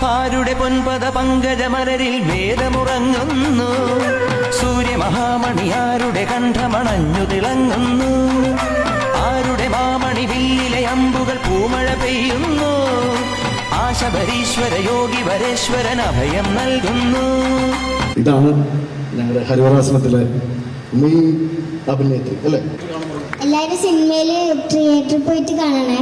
ആരുടെ പൊൻപദ പങ്കജമലരിൽ വേദമുറങ്ങുന്നു. സൂര്യമഹാമണി ആരുടെ കണ്ഠമണഞ്ഞു തിളങ്ങുന്നു. ആരുടെ മാമണി വില്ലിലെ അമ്പുകൾ പൂമഴ പെയ്യുന്നു. ആശബരീശ്വര യോഗി വരേശ്വരൻ അഭയം നൽകുന്നു. ഇതാണ് ഞങ്ങളുടെ ഹരിവരാസനത്തിലെ മെയിൻ അഭിനേത്രി അല്ലേ? എല്ലാവരും സിനിമയില് തിയേറ്ററിൽ പോയിട്ട് കാണണേ.